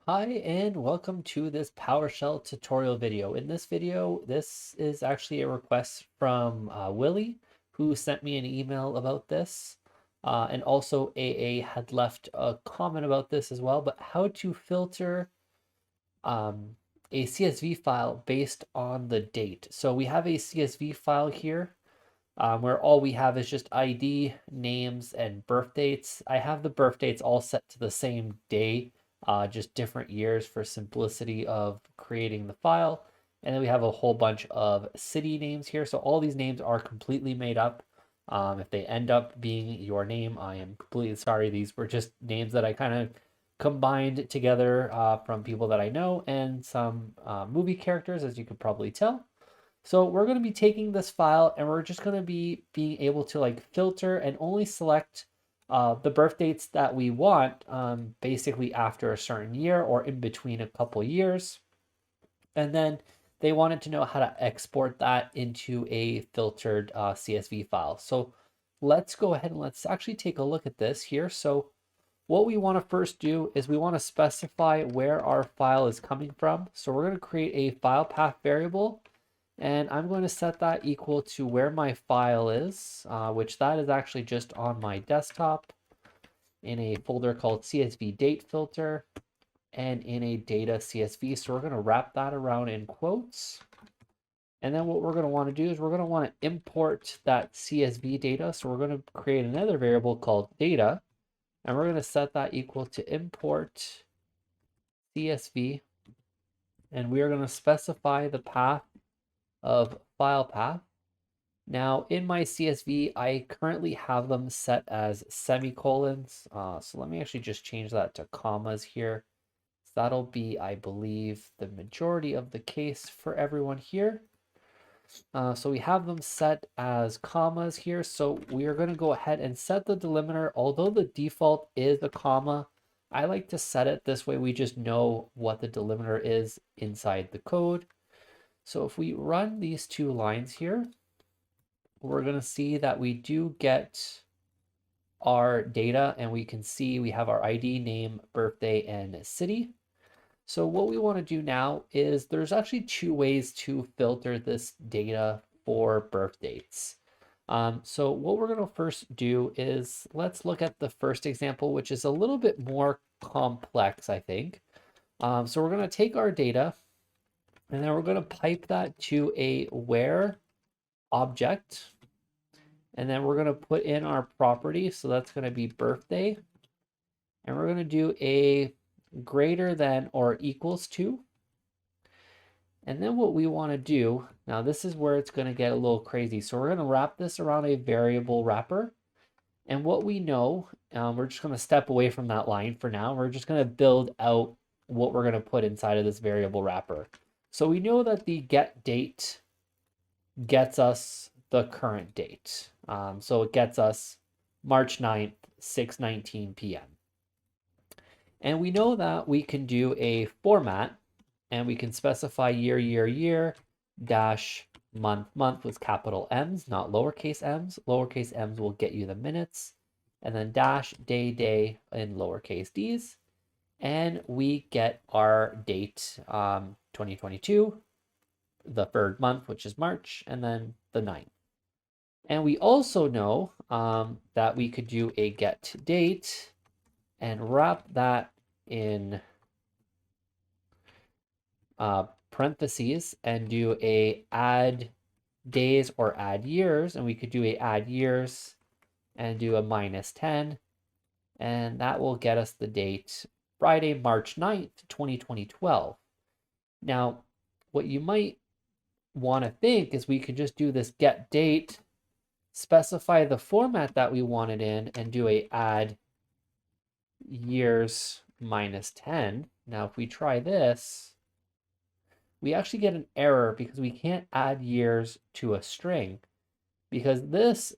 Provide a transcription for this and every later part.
Hi and welcome to this PowerShell tutorial video. In this video, this is actually a request from Willie, who sent me an email about this. And also AA had left a comment about this as well, but how to filter a CSV file based on the date. So we have a CSV file here where all we have is just ID, names, and birth dates. I have the birth dates all set to the same day, just different years for simplicity of creating the file. And then we have a whole bunch of city names here. So all these names are completely made up. If they end up being your name, I am completely sorry. These were just names that I kind of combined together from people that I know and some movie characters, as you could probably tell. So we're going to be taking this file and we're just going to be being able to like filter and only select the birth dates that we want basically after a certain year or in between a couple years. And then they wanted to know how to export that into a filtered CSV file. So let's go ahead and let's actually take a look at this here. So what we want to first do is we want to specify where our file is coming from. So we're going to create a file path variable. And I'm going to set that equal to where my file is, which that is actually just on my desktop in a folder called CSV date filter and in a data CSV. So we're going to wrap that around in quotes. And then what we're going to want to do is we're going to want to import that CSV data. So we're going to create another variable called data, and we're going to set that equal to import CSV. And we are going to specify the path of file path. Now in my CSV, I currently have them set as semicolons. So let me actually just change that to commas here. So that'll be, I believe, the majority of the case for everyone here. So we have them set as commas here. So we are going to go ahead and set the delimiter. Although the default is a comma, I like to set it this way. We just know what the delimiter is inside the code. So if we run these two lines here, we're going to see that we do get our data, and we can see we have our ID, name, birthday, and city. So what we want to do now is there's actually two ways to filter this data for birth dates. So what we're going to first do is let's look at the first example, which is a little bit more complex, I think. So we're going to take our data and then we're going to pipe that to a where object. And then we're going to put in our property. So that's going to be birthday. And we're going to do a greater than or equals to. And then what we want to do, now this is where it's going to get a little crazy. So we're going to wrap this around a variable wrapper. And what we know, we're just going to step away from that line for now. We're just going to build out what we're going to put inside of this variable wrapper. So we know that the get date gets us the current date. So it gets us March 9th, 6:19 p.m. And we know that we can do a format and we can specify year, year, year, dash, month, month with capital M's, not lowercase m's. Lowercase m's will get you the minutes. And then dash, day, day in lowercase d's. And we get our date, 2022, the third month, which is March, and then the 9th. And we also know that we could do a get date and wrap that in parentheses and do a add days or add years. And we could do a add years and do a -10. And that will get us the date Friday, March 9th, 2012. Now, what you might want to think is we could just do this get date, specify the format that we want it in, and do a add years -10. Now, if we try this, we actually get an error because we can't add years to a string, because this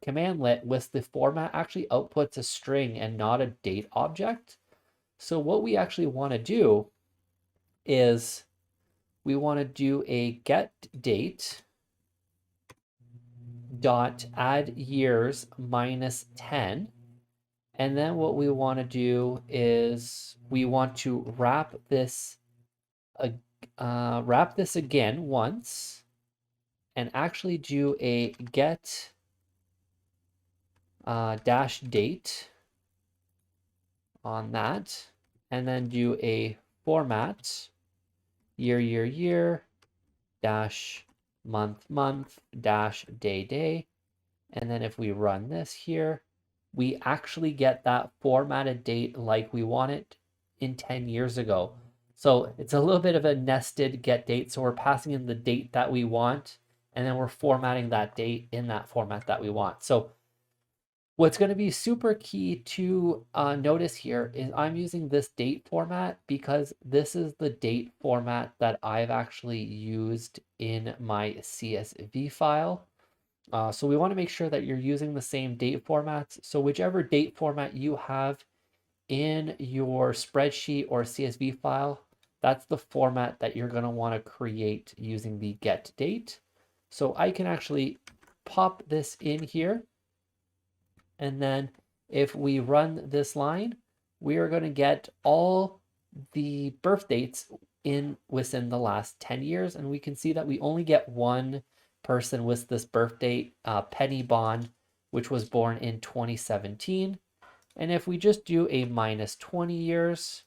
commandlet with the format actually outputs a string and not a date object. So what we actually want to do is we want to do a get date dot add years -10, And then what we want to do is we want to wrap this again once and actually do a get dash date on that, and then do a format year dash month dash day. And then if we run this here, we actually get that formatted date like we want it in 10 years ago. So it's a little bit of a nested get date. So we're passing in the date that we want, and then we're formatting that date in that format that we want. So what's going to be super key to notice here is I'm using this date format because this is the date format that I've actually used in my CSV file. So we want to make sure that you're using the same date formats. So whichever date format you have in your spreadsheet or CSV file, that's the format that you're going to want to create using the get date. So I can actually pop this in here. And then if we run this line, we are going to get all the birth dates within the last 10 years. And we can see that we only get one person with this birth date, Penny Bond, which was born in 2017. And if we just do a minus 20 years,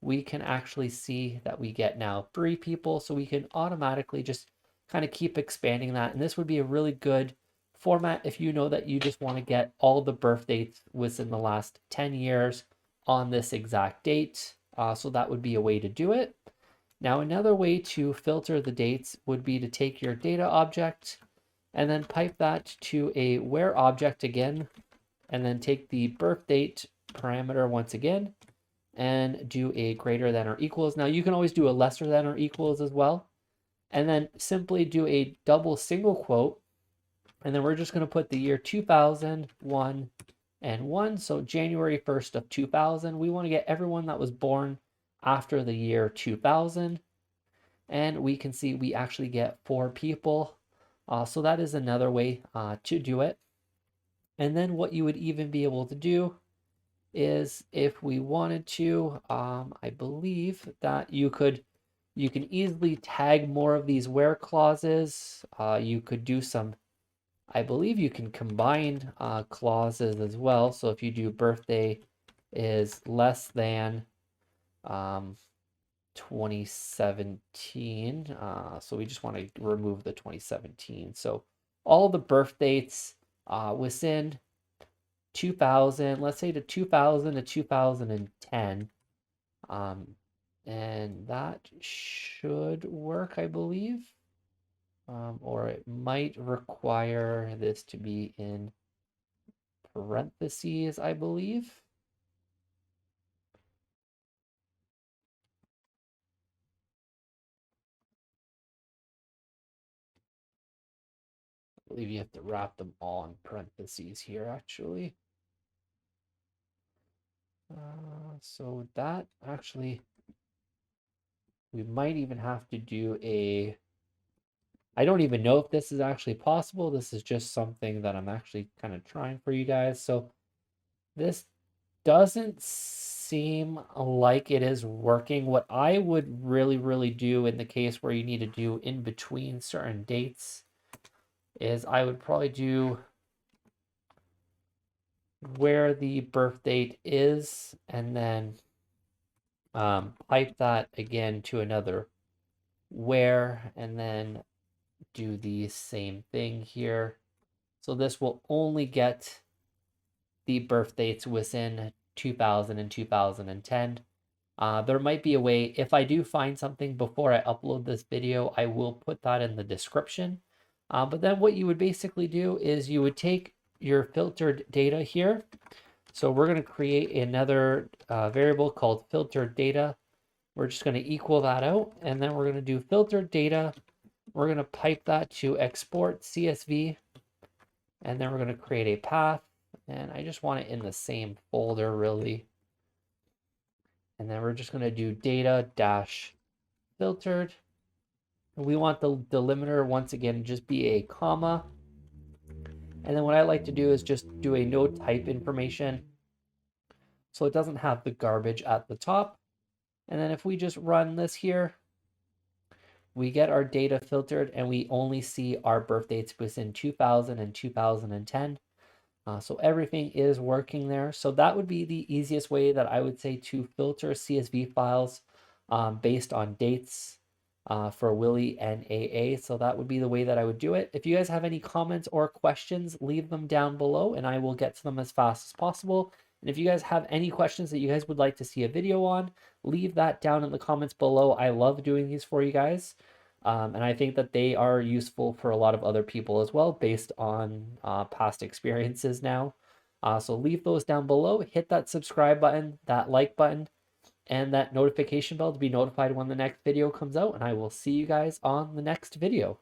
we can actually see that we get now 3 people. So we can automatically just kind of keep expanding that. And this would be a really good format if you know that you just want to get all the birth dates within the last 10 years on this exact date. So that would be a way to do it. Now, another way to filter the dates would be to take your data object and then pipe that to a where object again, and then take the birth date parameter once again and do a greater than or equals. Now you can always do a lesser than or equals as well. And then simply do a double single quote. And then we're just going to put the year 2001 and 1. So January 1st of 2000. We want to get everyone that was born after the year 2000. And we can see we actually get 4 people. So that is another way to do it. And then what you would even be able to do is if we wanted to, I believe that you can easily tag more of these where clauses. You could do some, I believe you can combine clauses as well. So if you do birthday is less than 2017, so we just want to remove the 2017. So all the birth dates within 2000, let's say to 2000 to 2010, and that should work, I believe. Or it might require this to be in parentheses, I believe. I believe you have to wrap them all in parentheses here, actually. So that actually, we might even have to do a, I don't even know if this is actually possible. This is just something that I'm actually kind of trying for you guys. So this doesn't seem like it is working. What I would really do in the case where you need to do in between certain dates is I would probably do where the birth date is, and then pipe that again to another where, and then do the same thing here. So this will only get the birth dates within 2000 and 2010. There might be a way, if I do find something before I upload this video, I will put that in the description. But then what you would basically do is you would take your filtered data here. So we're going to create another variable called filtered data. We're just going to equal that out, and then we're going to do filtered data. We're going to pipe that to export CSV, and then we're going to create a path, and I just want it in the same folder really. And then we're just going to do data dash filtered. We want the delimiter once again just be a comma. And then what I like to do is just do a no type information. so it doesn't have the garbage at the top. And then if we just run this here, we get our data filtered and we only see our birth dates within 2000 and 2010. So everything is working there. So that would be the easiest way that I would say to filter CSV files based on dates for Willie and AA. So that would be the way that I would do it. If you guys have any comments or questions, leave them down below and I will get to them as fast as possible. And if you guys have any questions that you guys would like to see a video on, leave that down in the comments below. I love doing these for you guys. And I think that they are useful for a lot of other people as well, based on past experiences now. So leave those down below. Hit that subscribe button, that like button, and that notification bell to be notified when the next video comes out. And I will see you guys on the next video.